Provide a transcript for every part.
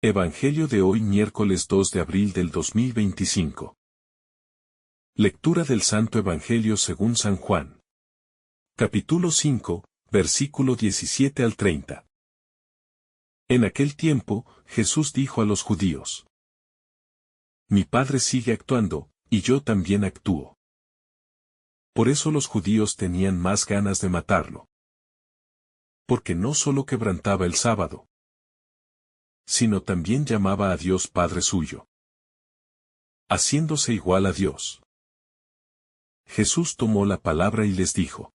Evangelio de hoy miércoles 2 de abril del 2025. Lectura del Santo Evangelio según San Juan. Capítulo 5, versículo 17 al 30. En aquel tiempo, Jesús dijo a los judíos: Mi Padre sigue actuando, y yo también actúo. Por eso los judíos tenían más ganas de matarlo. Porque no solo quebrantaba el sábado, sino también llamaba a Dios Padre suyo, haciéndose igual a Dios. Jesús tomó la palabra y les dijo: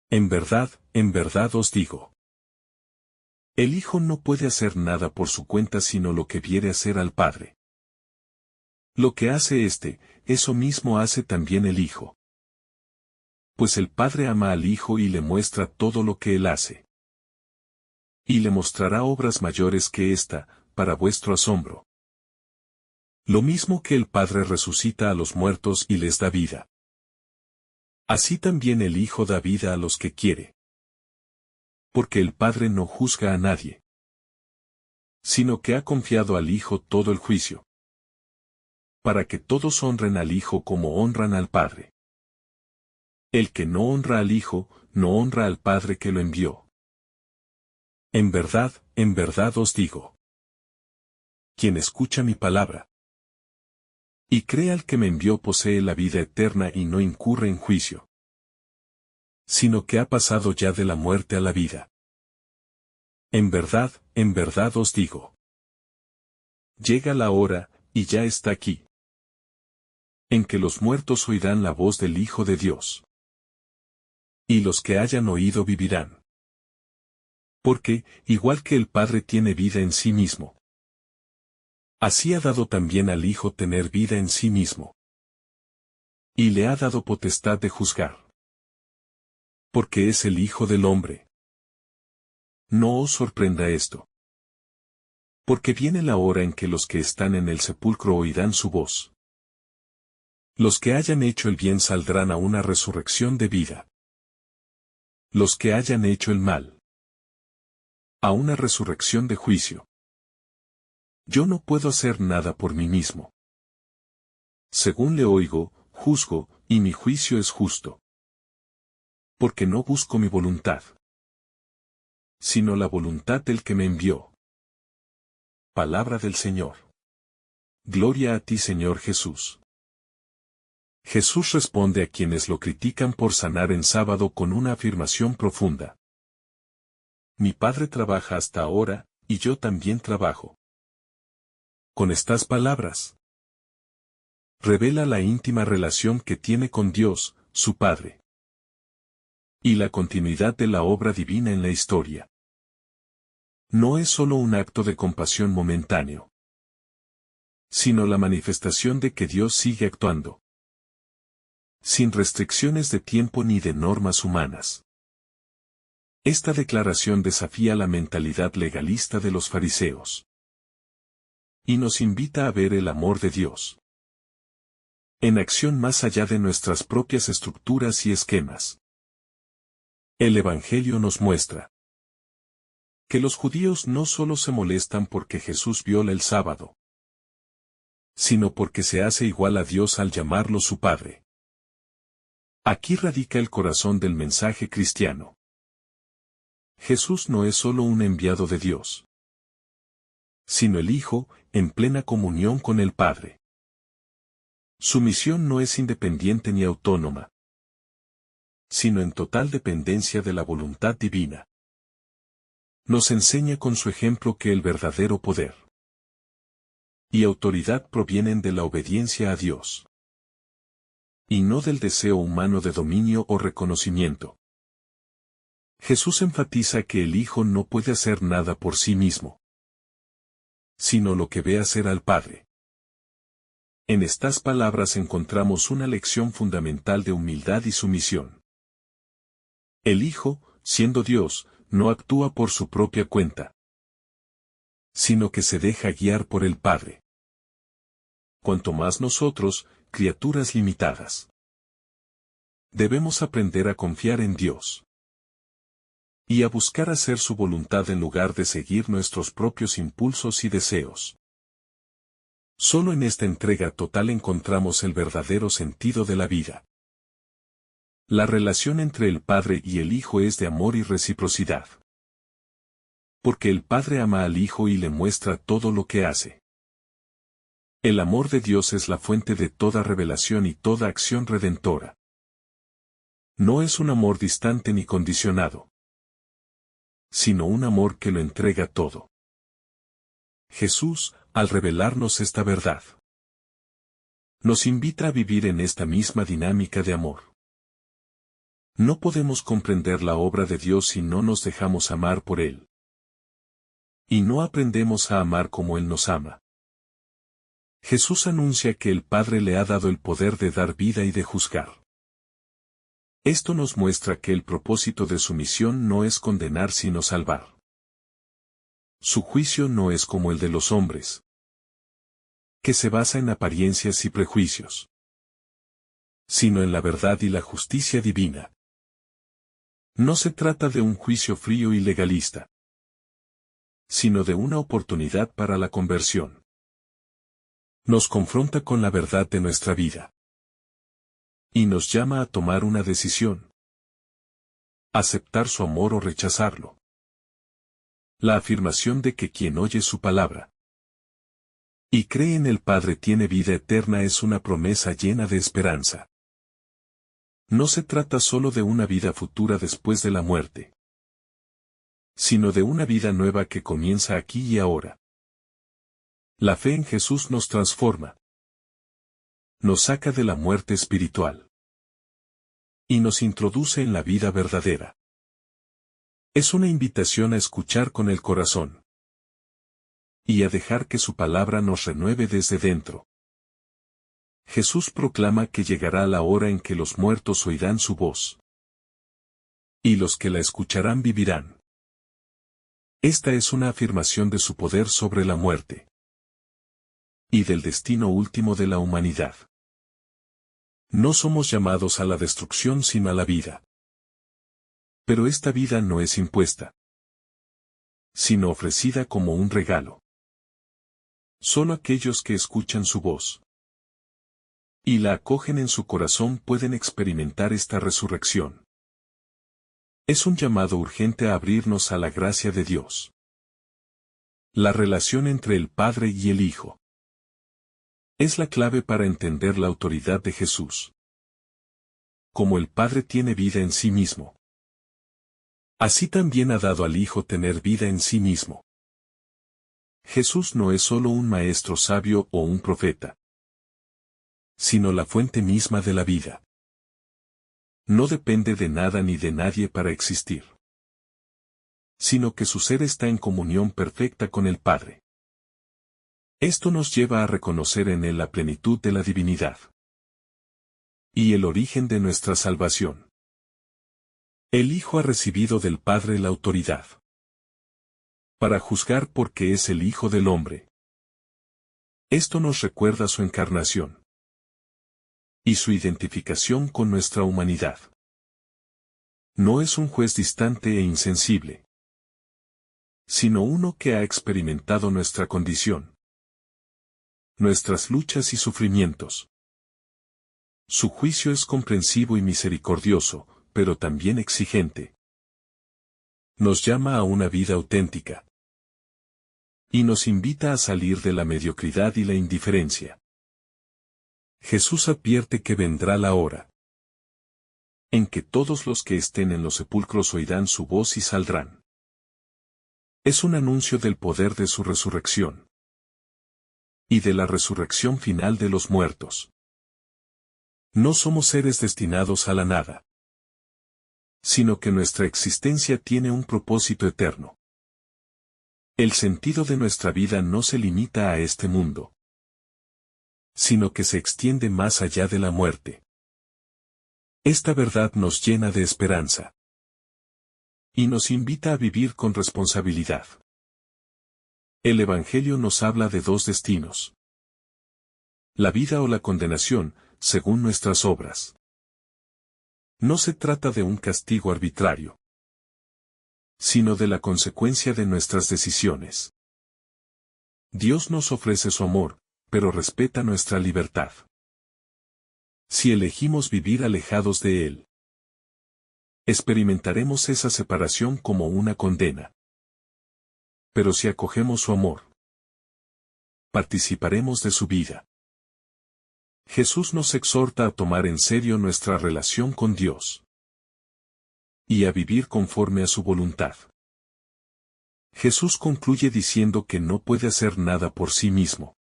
en verdad os digo. El Hijo no puede hacer nada por su cuenta sino lo que viere hacer al Padre. Lo que hace éste, eso mismo hace también el Hijo. Pues el Padre ama al Hijo y le muestra todo lo que él hace. Y le mostrará obras mayores que esta, para vuestro asombro. Lo mismo que el Padre resucita a los muertos y les da vida, así también el Hijo da vida a los que quiere. Porque el Padre no juzga a nadie, sino que ha confiado al Hijo todo el juicio, para que todos honren al Hijo como honran al Padre. El que no honra al Hijo, no honra al Padre que lo envió. En verdad os digo: quien escucha mi palabra y cree al que me envió posee la vida eterna y no incurre en juicio, sino que ha pasado ya de la muerte a la vida. En verdad os digo: llega la hora, y ya está aquí, en que los muertos oirán la voz del Hijo de Dios. Y los que hayan oído vivirán. Porque, igual que el Padre tiene vida en sí mismo, así ha dado también al Hijo tener vida en sí mismo. Y le ha dado potestad de juzgar. Porque es el Hijo del Hombre. No os sorprenda esto. Porque viene la hora en que los que están en el sepulcro oirán su voz. Los que hayan hecho el bien saldrán a una resurrección de vida. Los que hayan hecho el mal, a una resurrección de juicio. Yo no puedo hacer nada por mí mismo. Según le oigo, juzgo, y mi juicio es justo. Porque no busco mi voluntad, sino la voluntad del que me envió. Palabra del Señor. Gloria a ti, Señor Jesús. Jesús responde a quienes lo critican por sanar en sábado con una afirmación profunda. Mi Padre trabaja hasta ahora, y yo también trabajo. Con estas palabras, revela la íntima relación que tiene con Dios, su Padre, y la continuidad de la obra divina en la historia. No es solo un acto de compasión momentáneo, sino la manifestación de que Dios sigue actuando, sin restricciones de tiempo ni de normas humanas. Esta declaración desafía la mentalidad legalista de los fariseos y nos invita a ver el amor de Dios en acción más allá de nuestras propias estructuras y esquemas. El Evangelio nos muestra que los judíos no solo se molestan porque Jesús viola el sábado, sino porque se hace igual a Dios al llamarlo su Padre. Aquí radica el corazón del mensaje cristiano. Jesús no es solo un enviado de Dios, sino el Hijo, en plena comunión con el Padre. Su misión no es independiente ni autónoma, sino en total dependencia de la voluntad divina. Nos enseña con su ejemplo que el verdadero poder y autoridad provienen de la obediencia a Dios, y no del deseo humano de dominio o reconocimiento. Jesús enfatiza que el Hijo no puede hacer nada por sí mismo, sino lo que ve hacer al Padre. En estas palabras encontramos una lección fundamental de humildad y sumisión. El Hijo, siendo Dios, no actúa por su propia cuenta, sino que se deja guiar por el Padre. Cuanto más nosotros, criaturas limitadas, debemos aprender a confiar en Dios. y a buscar hacer su voluntad en lugar de seguir nuestros propios impulsos y deseos. Solo en esta entrega total encontramos el verdadero sentido de la vida. La relación entre el Padre y el Hijo es de amor y reciprocidad. Porque el Padre ama al Hijo y le muestra todo lo que hace. El amor de Dios es la fuente de toda revelación y toda acción redentora. No es un amor distante ni condicionado, sino un amor que lo entrega todo. Jesús, al revelarnos esta verdad, nos invita a vivir en esta misma dinámica de amor. No podemos comprender la obra de Dios si no nos dejamos amar por Él. Y no aprendemos a amar como Él nos ama. Jesús anuncia que el Padre le ha dado el poder de dar vida y de juzgar. Esto nos muestra que el propósito de su misión no es condenar sino salvar. Su juicio no es como el de los hombres, que se basa en apariencias y prejuicios, sino en la verdad y la justicia divina. No se trata de un juicio frío y legalista, sino de una oportunidad para la conversión. Nos confronta con la verdad de nuestra vida. Y nos llama a tomar una decisión. Aceptar su amor o rechazarlo. La afirmación de que quien oye su palabra y cree en el Padre tiene vida eterna es una promesa llena de esperanza. No se trata solo de una vida futura después de la muerte, sino de una vida nueva que comienza aquí y ahora. La fe en Jesús nos transforma. Nos saca de la muerte espiritual. Y nos introduce en la vida verdadera. Es una invitación a escuchar con el corazón. Y a dejar que su palabra nos renueve desde dentro. Jesús proclama que llegará la hora en que los muertos oirán su voz. Y los que la escucharán vivirán. Esta es una afirmación de su poder sobre la muerte. Y del destino último de la humanidad. No somos llamados a la destrucción sino a la vida. Pero esta vida no es impuesta, sino ofrecida como un regalo. Solo aquellos que escuchan su voz y la acogen en su corazón pueden experimentar esta resurrección. Es un llamado urgente a abrirnos a la gracia de Dios. La relación entre el Padre y el Hijo es la clave para entender la autoridad de Jesús. Como el Padre tiene vida en sí mismo, así también ha dado al Hijo tener vida en sí mismo. Jesús no es solo un maestro sabio o un profeta, sino la fuente misma de la vida. No depende de nada ni de nadie para existir, sino que su ser está en comunión perfecta con el Padre. Esto nos lleva a reconocer en Él la plenitud de la divinidad y el origen de nuestra salvación. El Hijo ha recibido del Padre la autoridad para juzgar porque es el Hijo del Hombre. Esto nos recuerda su encarnación y su identificación con nuestra humanidad. No es un juez distante e insensible, sino uno que ha experimentado nuestra condición, nuestras luchas y sufrimientos. Su juicio es comprensivo y misericordioso, pero también exigente. Nos llama a una vida auténtica y nos invita a salir de la mediocridad y la indiferencia. Jesús advierte que vendrá la hora en que todos los que estén en los sepulcros oirán su voz y saldrán. Es un anuncio del poder de su resurrección y de la resurrección final de los muertos. No somos seres destinados a la nada, sino que nuestra existencia tiene un propósito eterno. El sentido de nuestra vida no se limita a este mundo, sino que se extiende más allá de la muerte. Esta verdad nos llena de esperanza y nos invita a vivir con responsabilidad. El Evangelio nos habla de dos destinos: la vida o la condenación, según nuestras obras. No se trata de un castigo arbitrario, sino de la consecuencia de nuestras decisiones. Dios nos ofrece su amor, pero respeta nuestra libertad. Si elegimos vivir alejados de Él, experimentaremos esa separación como una condena. Pero si acogemos su amor, participaremos de su vida. Jesús nos exhorta a tomar en serio nuestra relación con Dios y a vivir conforme a su voluntad. Jesús concluye diciendo que no puede hacer nada por sí mismo,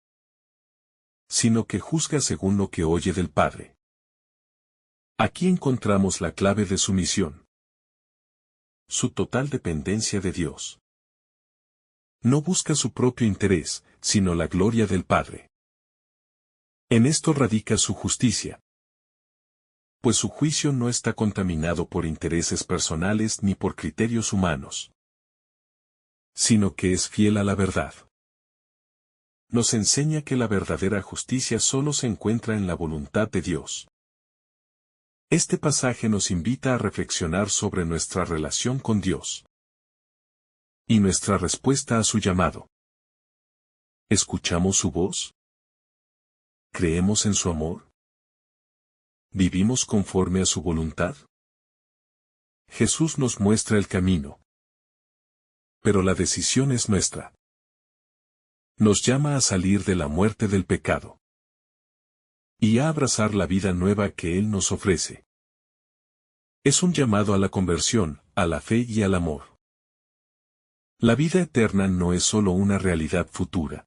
sino que juzga según lo que oye del Padre. Aquí encontramos la clave de su misión: su total dependencia de Dios. No busca su propio interés, sino la gloria del Padre. En esto radica su justicia, pues su juicio no está contaminado por intereses personales ni por criterios humanos, sino que es fiel a la verdad. Nos enseña que la verdadera justicia solo se encuentra en la voluntad de Dios. Este pasaje nos invita a reflexionar sobre nuestra relación con Dios y nuestra respuesta a su llamado. ¿Escuchamos su voz? ¿Creemos en su amor? ¿Vivimos conforme a su voluntad? Jesús nos muestra el camino, pero la decisión es nuestra. Nos llama a salir de la muerte del pecado y a abrazar la vida nueva que Él nos ofrece. Es un llamado a la conversión, a la fe y al amor. La vida eterna no es solo una realidad futura,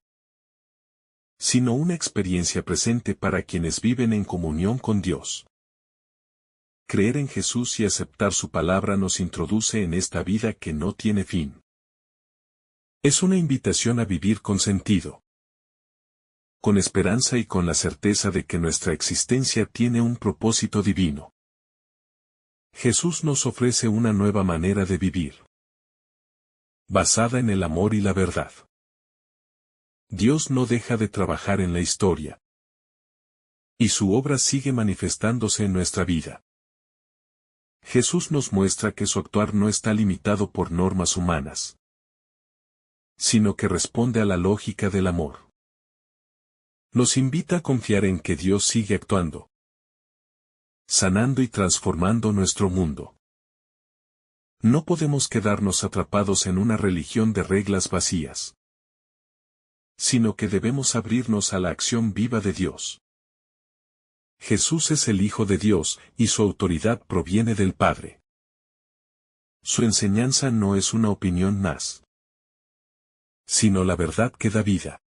sino una experiencia presente para quienes viven en comunión con Dios. Creer en Jesús y aceptar su palabra nos introduce en esta vida que no tiene fin. Es una invitación a vivir con sentido, con esperanza y con la certeza de que nuestra existencia tiene un propósito divino. Jesús nos ofrece una nueva manera de vivir, basada en el amor y la verdad. Dios no deja de trabajar en la historia, y su obra sigue manifestándose en nuestra vida. Jesús nos muestra que su actuar no está limitado por normas humanas, sino que responde a la lógica del amor. Nos invita a confiar en que Dios sigue actuando, sanando y transformando nuestro mundo. No podemos quedarnos atrapados en una religión de reglas vacías, sino que debemos abrirnos a la acción viva de Dios. Jesús es el Hijo de Dios, y su autoridad proviene del Padre. Su enseñanza no es una opinión más, sino la verdad que da vida.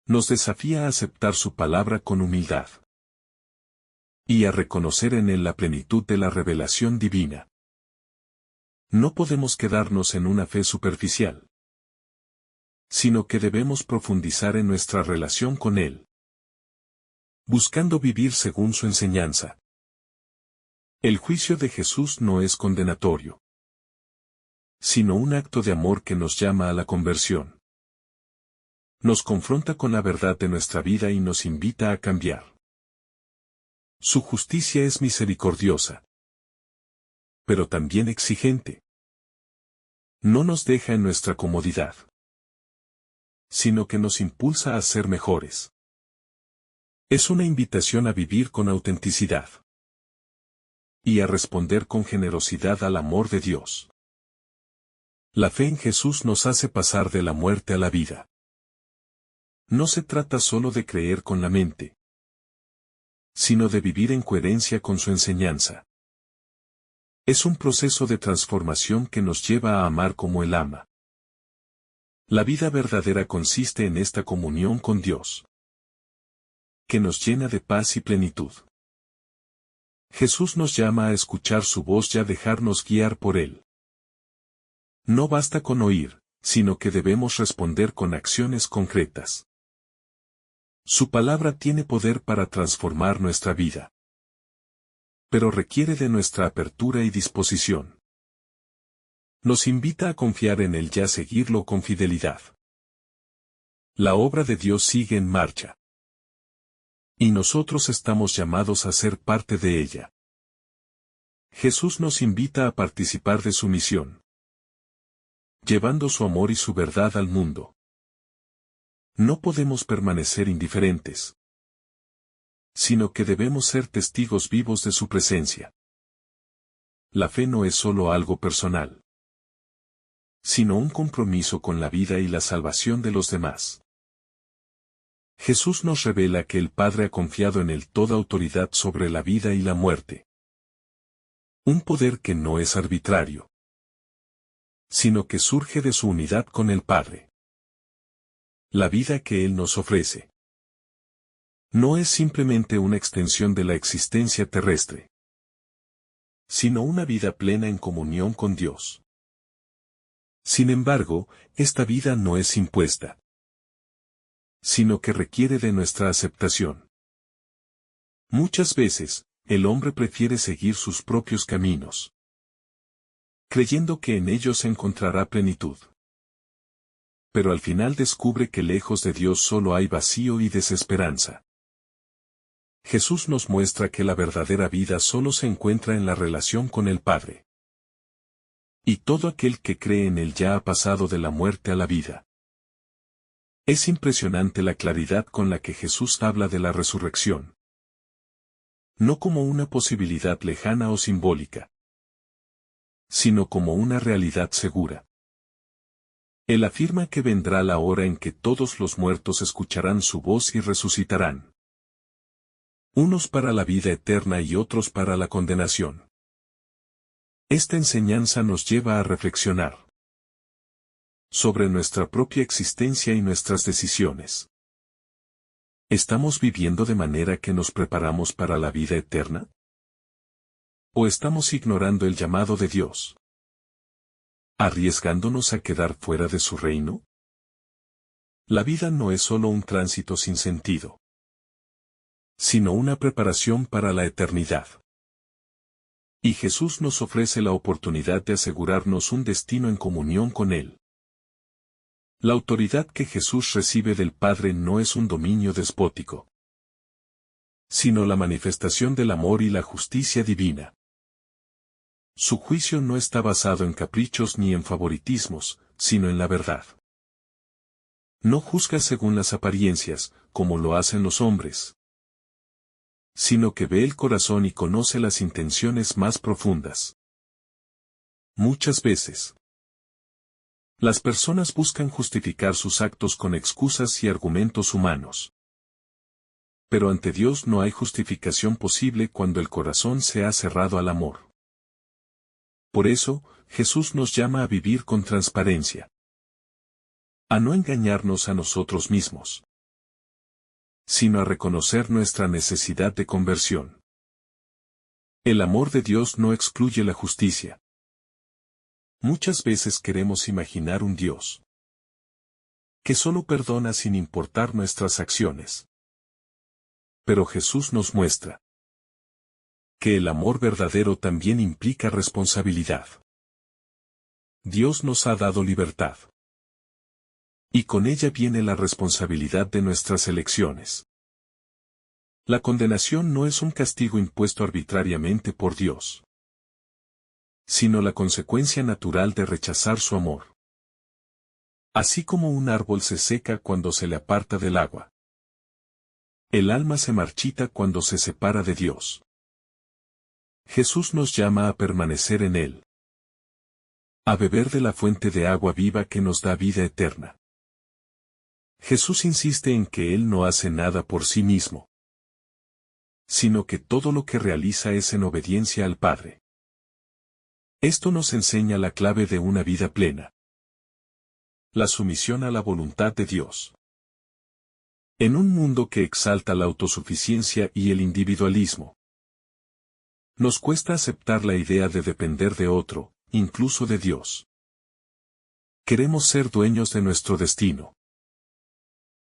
Nos desafía a aceptar su palabra con humildad y a reconocer en él la plenitud de la revelación divina. No podemos quedarnos en una fe superficial, sino que debemos profundizar en nuestra relación con él, buscando vivir según su enseñanza. El juicio de Jesús no es condenatorio, sino un acto de amor que nos llama a la conversión. Nos confronta con la verdad de nuestra vida y nos invita a cambiar. Su justicia es misericordiosa, pero también exigente. No nos deja en nuestra comodidad, sino que nos impulsa a ser mejores. Es una invitación a vivir con autenticidad y a responder con generosidad al amor de Dios. La fe en Jesús nos hace pasar de la muerte a la vida. No se trata solo de creer con la mente, sino de vivir en coherencia con su enseñanza. Es un proceso de transformación que nos lleva a amar como Él ama. La vida verdadera consiste en esta comunión con Dios, que nos llena de paz y plenitud. Jesús nos llama a escuchar su voz y a dejarnos guiar por Él. No basta con oír, sino que debemos responder con acciones concretas. Su palabra tiene poder para transformar nuestra vida, pero requiere de nuestra apertura y disposición. Nos invita a confiar en Él y a seguirlo con fidelidad. La obra de Dios sigue en marcha, y nosotros estamos llamados a ser parte de ella. Jesús nos invita a participar de su misión, llevando su amor y su verdad al mundo. No podemos permanecer indiferentes, sino que debemos ser testigos vivos de su presencia. La fe no es solo algo personal, sino un compromiso con la vida y la salvación de los demás. Jesús nos revela que el Padre ha confiado en Él toda autoridad sobre la vida y la muerte. Un poder que no es arbitrario, sino que surge de su unidad con el Padre. La vida que Él nos ofrece no es simplemente una extensión de la existencia terrestre, sino una vida plena en comunión con Dios. Sin embargo, esta vida no es impuesta, sino que requiere de nuestra aceptación. Muchas veces, el hombre prefiere seguir sus propios caminos, creyendo que en ellos encontrará plenitud. Pero al final descubre que lejos de Dios solo hay vacío y desesperanza. Jesús nos muestra que la verdadera vida solo se encuentra en la relación con el Padre. Y todo aquel que cree en Él ya ha pasado de la muerte a la vida. Es impresionante la claridad con la que Jesús habla de la resurrección. No como una posibilidad lejana o simbólica, sino como una realidad segura. Él afirma que vendrá la hora en que todos los muertos escucharán su voz y resucitarán. Unos para la vida eterna y otros para la condenación. Esta enseñanza nos lleva a reflexionar sobre nuestra propia existencia y nuestras decisiones. ¿Estamos viviendo de manera que nos preparamos para la vida eterna? ¿O estamos ignorando el llamado de Dios, arriesgándonos a quedar fuera de su reino? La vida no es solo un tránsito sin sentido, sino una preparación para la eternidad. Y Jesús nos ofrece la oportunidad de asegurarnos un destino en comunión con Él. La autoridad que Jesús recibe del Padre no es un dominio despótico, sino la manifestación del amor y la justicia divina. Su juicio no está basado en caprichos ni en favoritismos, sino en la verdad. No juzga según las apariencias, como lo hacen los hombres, sino que ve el corazón y conoce las intenciones más profundas. Muchas veces, las personas buscan justificar sus actos con excusas y argumentos humanos. Pero ante Dios no hay justificación posible cuando el corazón se ha cerrado al amor. Por eso, Jesús nos llama a vivir con transparencia, a no engañarnos a nosotros mismos, sino a reconocer nuestra necesidad de conversión. El amor de Dios no excluye la justicia. Muchas veces queremos imaginar un Dios que solo perdona sin importar nuestras acciones. Pero Jesús nos muestra que el amor verdadero también implica responsabilidad. Dios nos ha dado libertad, y con ella viene la responsabilidad de nuestras elecciones. La condenación no es un castigo impuesto arbitrariamente por Dios, sino la consecuencia natural de rechazar su amor. Así como un árbol se seca cuando se le aparta del agua, el alma se marchita cuando se separa de Dios. Jesús nos llama a permanecer en Él, a beber de la fuente de agua viva que nos da vida eterna. Jesús insiste en que Él no hace nada por sí mismo, sino que todo lo que realiza es en obediencia al Padre. Esto nos enseña la clave de una vida plena: la sumisión a la voluntad de Dios. En un mundo que exalta la autosuficiencia y el individualismo, nos cuesta aceptar la idea de depender de otro, incluso de Dios. Queremos ser dueños de nuestro destino.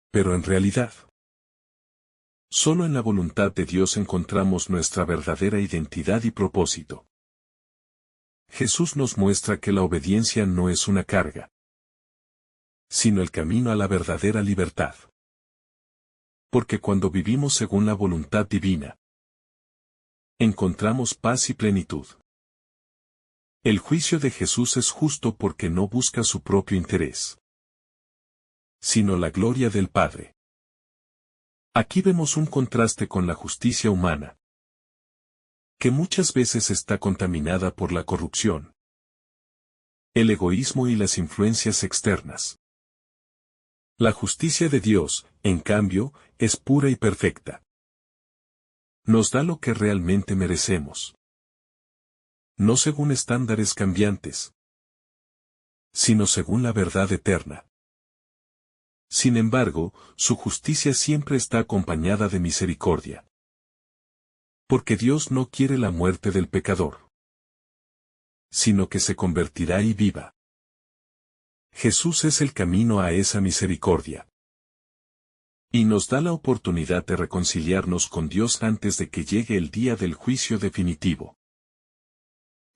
Pero en realidad, solo en la voluntad de Dios encontramos nuestra verdadera identidad y propósito. Jesús nos muestra que la obediencia no es una carga, sino el camino a la verdadera libertad. Porque cuando vivimos según la voluntad divina, encontramos paz y plenitud. El juicio de Jesús es justo porque no busca su propio interés, sino la gloria del Padre. Aquí vemos un contraste con la justicia humana, que muchas veces está contaminada por la corrupción, el egoísmo y las influencias externas. La justicia de Dios, en cambio, es pura y perfecta. Nos da lo que realmente merecemos. No según estándares cambiantes, sino según la verdad eterna. Sin embargo, su justicia siempre está acompañada de misericordia. Porque Dios no quiere la muerte del pecador, sino que se convertirá y viva. Jesús es el camino a esa misericordia. Y nos da la oportunidad de reconciliarnos con Dios antes de que llegue el día del juicio definitivo.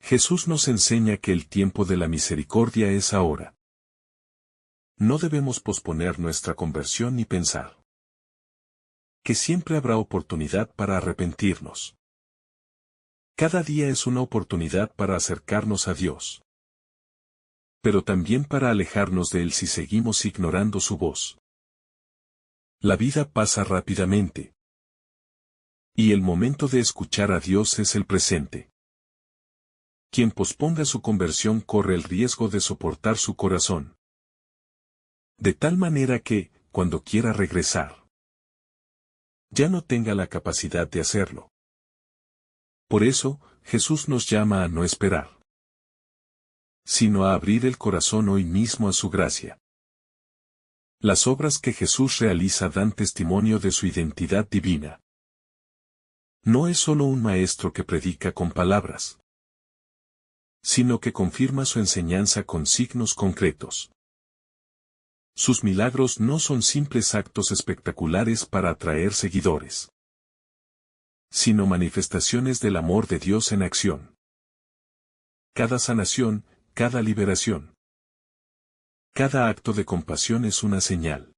Jesús nos enseña que el tiempo de la misericordia es ahora. No debemos posponer nuestra conversión ni pensar que siempre habrá oportunidad para arrepentirnos. Cada día es una oportunidad para acercarnos a Dios, pero también para alejarnos de Él si seguimos ignorando su voz. La vida pasa rápidamente, y el momento de escuchar a Dios es el presente. Quien posponga su conversión corre el riesgo de soportar su corazón, de tal manera que, cuando quiera regresar, ya no tenga la capacidad de hacerlo. Por eso, Jesús nos llama a no esperar, sino a abrir el corazón hoy mismo a su gracia. Las obras que Jesús realiza dan testimonio de su identidad divina. No es solo un maestro que predica con palabras, sino que confirma su enseñanza con signos concretos. Sus milagros no son simples actos espectaculares para atraer seguidores, sino manifestaciones del amor de Dios en acción. Cada sanación, cada liberación, cada acto de compasión es una señal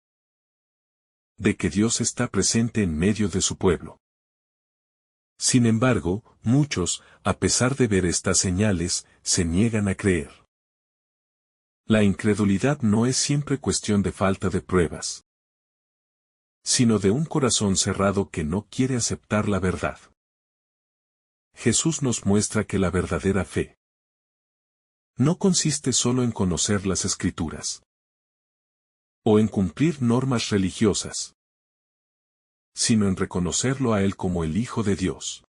de que Dios está presente en medio de su pueblo. Sin embargo, muchos, a pesar de ver estas señales, se niegan a creer. La incredulidad no es siempre cuestión de falta de pruebas, sino de un corazón cerrado que no quiere aceptar la verdad. Jesús nos muestra que la verdadera fe no consiste solo en conocer las Escrituras o en cumplir normas religiosas, sino en reconocerlo a Él como el Hijo de Dios.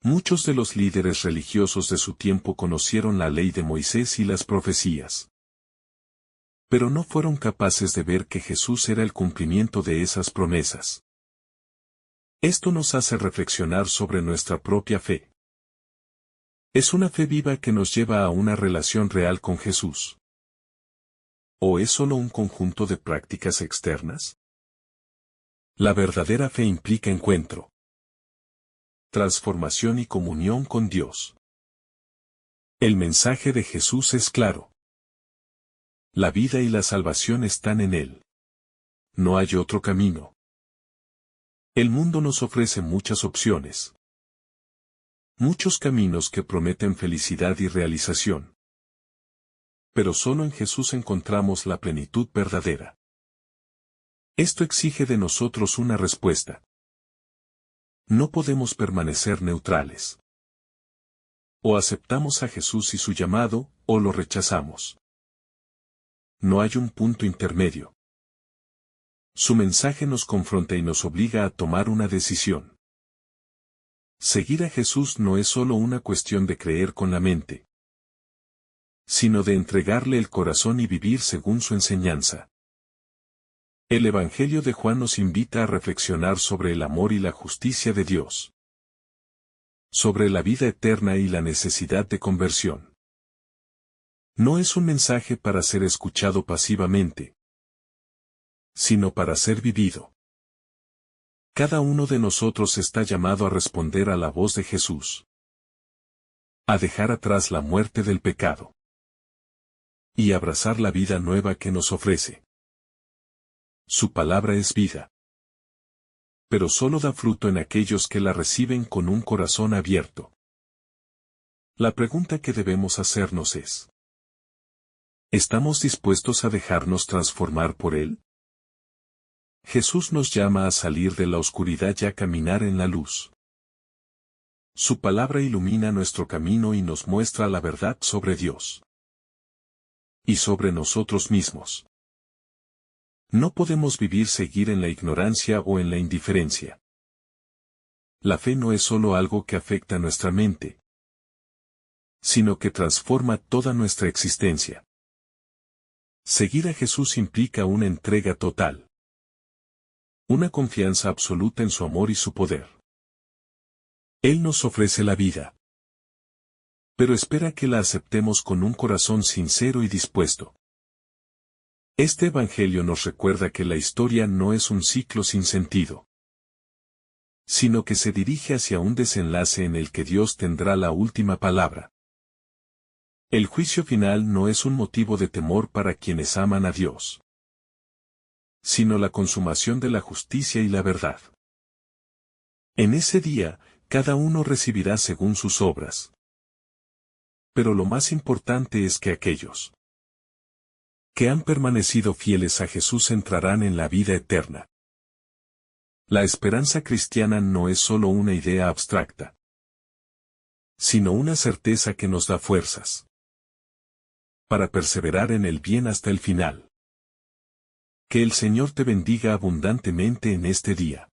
Muchos de los líderes religiosos de su tiempo conocieron la ley de Moisés y las profecías, pero no fueron capaces de ver que Jesús era el cumplimiento de esas promesas. Esto nos hace reflexionar sobre nuestra propia fe. ¿Es una fe viva que nos lleva a una relación real con Jesús? ¿O es solo un conjunto de prácticas externas? La verdadera fe implica encuentro, transformación y comunión con Dios. El mensaje de Jesús es claro. La vida y la salvación están en Él. No hay otro camino. El mundo nos ofrece muchas opciones, muchos caminos que prometen felicidad y realización. Pero solo en Jesús encontramos la plenitud verdadera. Esto exige de nosotros una respuesta. No podemos permanecer neutrales. O aceptamos a Jesús y su llamado, o lo rechazamos. No hay un punto intermedio. Su mensaje nos confronta y nos obliga a tomar una decisión. Seguir a Jesús no es solo una cuestión de creer con la mente, sino de entregarle el corazón y vivir según su enseñanza. El Evangelio de Juan nos invita a reflexionar sobre el amor y la justicia de Dios, sobre la vida eterna y la necesidad de conversión. No es un mensaje para ser escuchado pasivamente, sino para ser vivido. Cada uno de nosotros está llamado a responder a la voz de Jesús, a dejar atrás la muerte del pecado y abrazar la vida nueva que nos ofrece. Su palabra es vida, pero solo da fruto en aquellos que la reciben con un corazón abierto. La pregunta que debemos hacernos es: ¿estamos dispuestos a dejarnos transformar por Él? Jesús nos llama a salir de la oscuridad y a caminar en la luz. Su palabra ilumina nuestro camino y nos muestra la verdad sobre Dios y sobre nosotros mismos. No podemos seguir en la ignorancia o en la indiferencia. La fe no es solo algo que afecta nuestra mente, sino que transforma toda nuestra existencia. Seguir a Jesús implica una entrega total, una confianza absoluta en su amor y su poder. Él nos ofrece la vida, pero espera que la aceptemos con un corazón sincero y dispuesto. Este Evangelio nos recuerda que la historia no es un ciclo sin sentido, sino que se dirige hacia un desenlace en el que Dios tendrá la última palabra. El juicio final no es un motivo de temor para quienes aman a Dios, sino la consumación de la justicia y la verdad. En ese día, cada uno recibirá según sus obras. Pero lo más importante es que aquellos que han permanecido fieles a Jesús entrarán en la vida eterna. La esperanza cristiana no es solo una idea abstracta, sino una certeza que nos da fuerzas para perseverar en el bien hasta el final. Que el Señor te bendiga abundantemente en este día.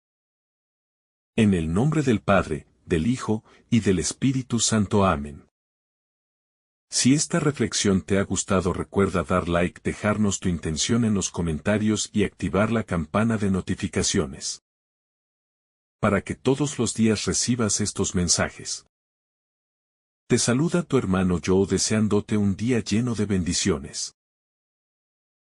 En el nombre del Padre, del Hijo, y del Espíritu Santo. Amén. Si esta reflexión te ha gustado, recuerda dar like, dejarnos tu intención en los comentarios y activar la campana de notificaciones, para que todos los días recibas estos mensajes. Te saluda tu hermano Joe, deseándote un día lleno de bendiciones.